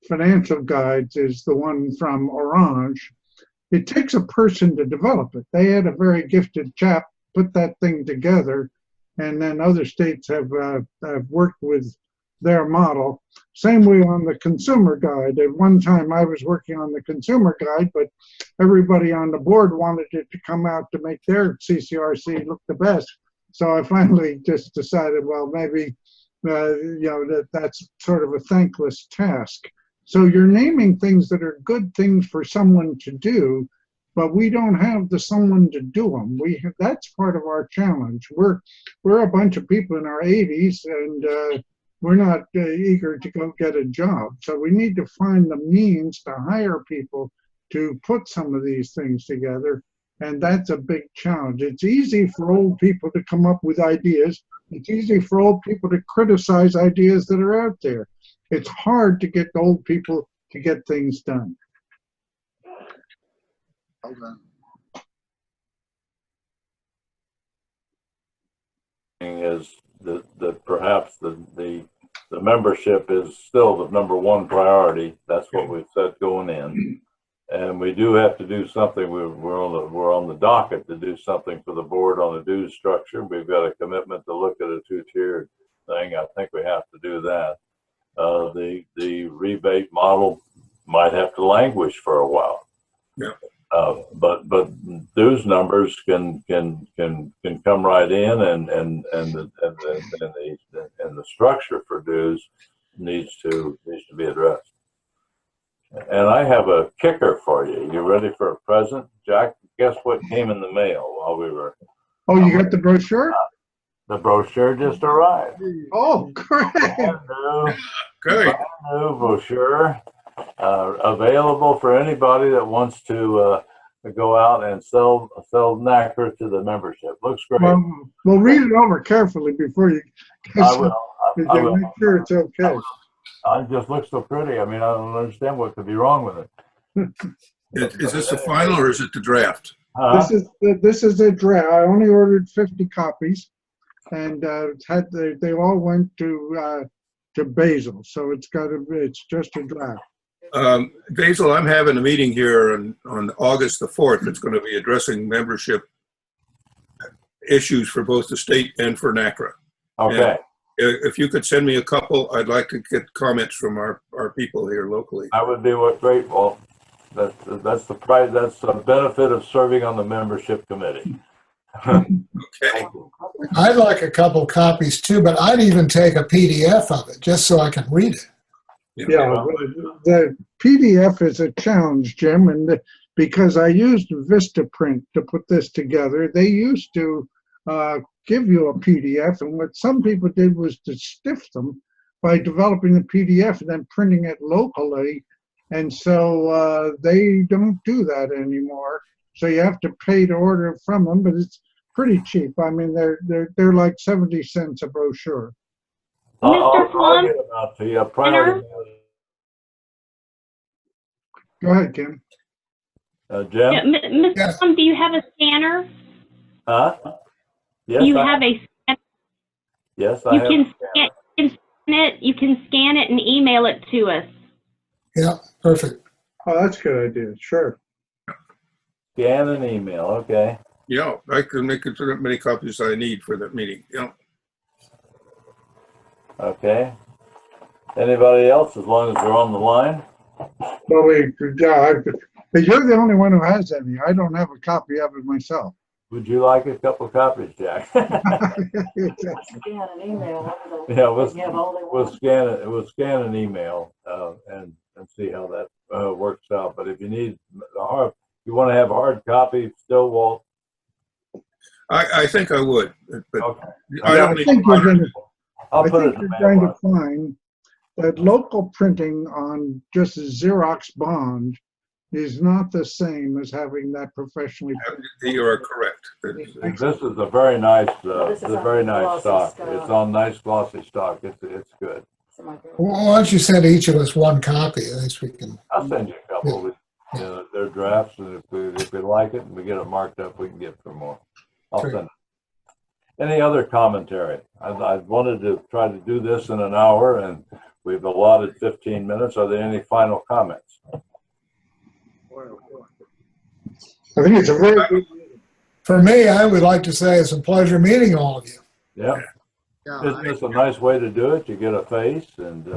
financial guides is the one from Orange. It takes a person to develop it. They had a very gifted chap put that thing together, and then other states have worked with their model. Same way on the consumer guide. At one time I was working on the consumer guide, but everybody on the board wanted it to come out to make their CCRC look the best. So I finally just decided, well, maybe that's sort of a thankless task. So you're naming things that are good things for someone to do, but we don't have the someone to do them. That's part of our challenge. We're a bunch of people in our 80s, and we're not eager to go get a job. So we need to find the means to hire people to put some of these things together, and that's a big challenge. It's easy for old people to come up with ideas. It's easy for old people to criticize ideas that are out there. It's hard to get old people to get things done.
Hold on.
Is that perhaps the membership is still the number one priority. That's what we've said going in, and we do have to do something. We're on the docket to do something for the board on the dues structure. We've got a commitment to look at a two-tiered thing. I think we have to do that. The rebate model might have to languish for a while.
Yeah.
But dues numbers can come right in, and the structure for dues needs to be addressed. And I have a kicker for you. You ready for a present, Jack? Guess what came in the mail while we were?
Oh, you got the brochure?
The brochure just arrived.
Oh, great!
Brand
Great.
new brochure. Available for anybody that wants to go out and sell NaCCRA to the membership. Looks great.
We'll read it over carefully before you.
I will. I will.
Make sure it's okay.
It just looks so pretty. I mean, I don't understand what could be wrong with it.
Is this the final or is it the draft?
This is a draft. I only ordered 50 copies, and they all went to Basil. So it's just a draft.
Basil, I'm having a meeting here on August the 4th. It's going to be addressing membership issues for both the state and for NaCCRA.
Okay.
And if you could send me a couple, I'd like to get comments from our people here locally.
That would be great. Well, that's the benefit of serving on the membership committee.
Okay.
I'd like a couple copies too, but I'd even take a PDF of it just so I can read it.
Yeah, the PDF is a challenge, Jim, and because I used Vistaprint to put this together, they used to give you a PDF, and what some people did was to stiff them by developing the PDF and then printing it locally, and so they don't do that anymore. So you have to pay to order it from them, but it's pretty cheap. I mean, they're like 70 cents a brochure.
Mr. Flum,
Go ahead, Kim.
Jim?
yeah, Mr. Flum, do you have a scanner?
Huh? Yes,
Do you have a scanner?
Yes,
You can scan it and email it to us.
Yeah, perfect.
Oh, that's a good idea. Sure.
Scan and email. Okay.
Yeah, I can make as many copies as I need for that meeting. Yeah.
Okay. Anybody else, as long as they're on the line?
Well, you're the only one who has any. I don't have a copy of it myself.
Would you like a couple copies, Jack?
Scan an email.
Yeah,
They have all they
we'll
want.
scan it. We'll scan an email and see how that works out. But if you need you want to have a hard copy, still, Walt.
I think I would, but
Okay.
I don't need.
think you're going to.
I'll
I
put it
think
in
you're
the
going to
mailbox.
find that local printing on just a Xerox bond is not the same as having that professionally.
You are correct.
This is a very nice,
This is
it's a
on
very
glossy
nice stock.
stock.
It's on nice glossy stock. It's good.
Why don't you send each of us one copy? At least we can.
I'll send you a couple. You know, they're drafts, and if we like it and we get it marked up, we can get for more. I'll
Sure.
send it. Any other commentary? I wanted to try to do this in an hour, and we've allotted 15 minutes. Are there any final comments?
I think it's a very good meeting.
For me, I would like to say it's a pleasure meeting all of you.
Yeah.
Yeah,
Isn't this a nice way to do it? You get a face and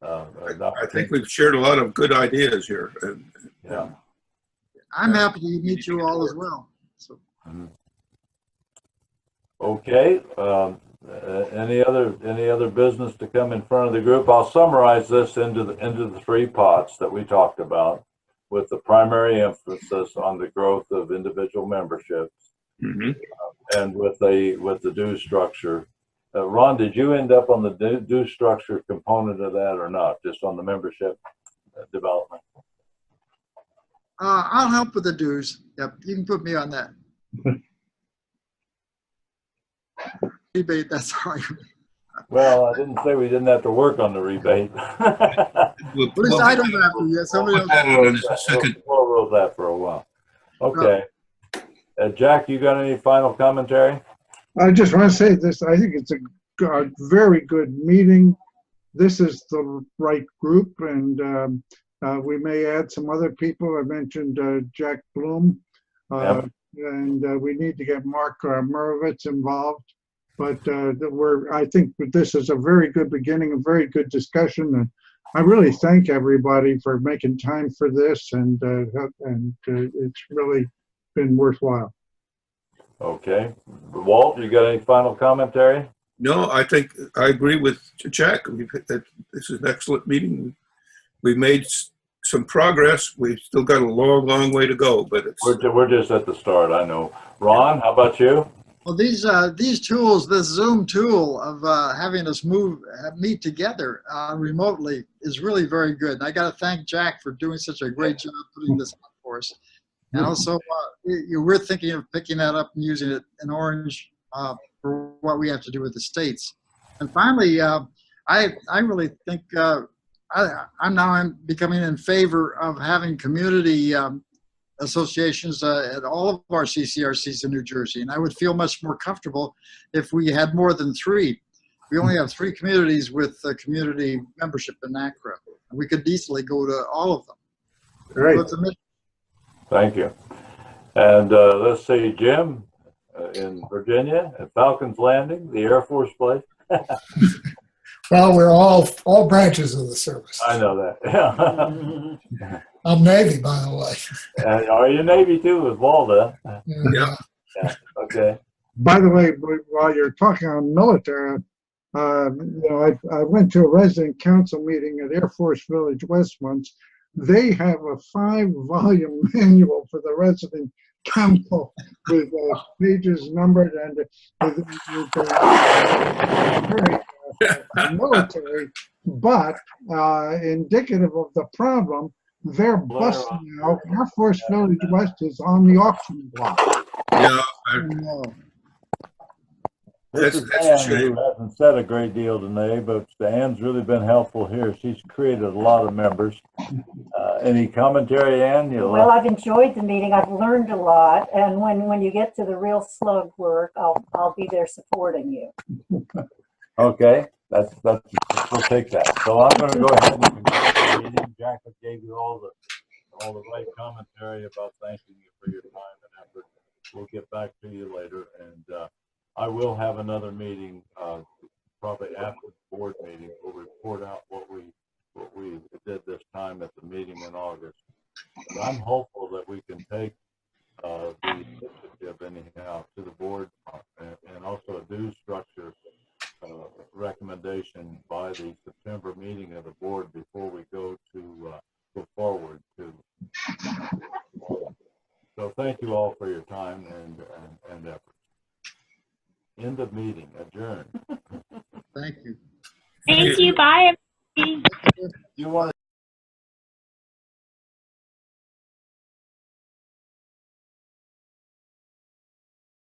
I think we've shared a lot of good ideas here. And,
yeah.
I'm happy to meet you all as well. So,
Okay. Any other business to come in front of the group? I'll summarize this into the three pots that we talked about, with the primary emphasis on the growth of individual memberships, and with the due structure. Ron, did you end up on the due structure component of that or not? Just on the membership development?
I'll help with the dues. Yep, you can put me on that. Rebate, that's all right.
Well, I didn't say we didn't have to work on the rebate.
At least I don't have to yet. Somebody else.
We'll roll that for a while. Okay. Jack, you got any final commentary?
I just want to say this. I think it's a very good meeting. This is the right group, and we may add some other people. I mentioned Jack Bloom,
Yep.
and we need to get Mark Murovitz involved. But I think this is a very good beginning, a very good discussion, and I really thank everybody for making time for this, and it's really been worthwhile.
Okay. Walt, you got any final commentary?
No, I think I agree with Jack. This is an excellent meeting. We've made some progress. We've still got a long, long way to go, but
We're just at the start, I know. Ron, how about you?
Well, these tools, this Zoom tool of having us meet together remotely is really very good. And I got to thank Jack for doing such a great job putting this up for us. And also, we're thinking of picking that up and using it in Orange for what we have to do with the states. And finally, I really think I'm becoming in favor of having community associations at all of our CCRCs in New Jersey. And I would feel much more comfortable if we had more than 3. We only have 3 communities with community membership in NaCCRA. And we could easily go to all of them.
Right.
So it's a
Thank you. And let's see, Jim in Virginia at Falcons Landing, the Air Force Base.
Well, we're all branches of the service.
I know that.
I'm Navy, by the way.
And are you Navy too, with Walda?
Yeah.
Yeah. Okay.
By the way, while you're talking on military, I went to a resident council meeting at Air Force Village West once. They have a 5-volume manual for the resident council with pages numbered and very military, but indicative of the problem. Their bus now, Air Force Village West, is on the auction block.
Yeah,
This is
That's a
Ann,
shame.
who hasn't said a great deal today, but Ann's really been helpful here. She's created a lot of members. Any commentary, Ann?
Well, I've enjoyed the meeting. I've learned a lot, and when you get to the real slug work, I'll be there supporting you.
Okay, that's we'll take that. So I'm going to go ahead and conclude the meeting. Jack gave you all the right commentary about thanking you for your time and effort. We'll get back to you later, and I will have another meeting probably after the board meeting in August. But I'm hopeful that we can take the initiative anyhow to the board and also a due structure recommendation by the September meeting of the board before we go forward to. So thank you all for your time and effort. End of meeting. Adjourned.
Thank you.
Thank you. Bye, everybody.
You want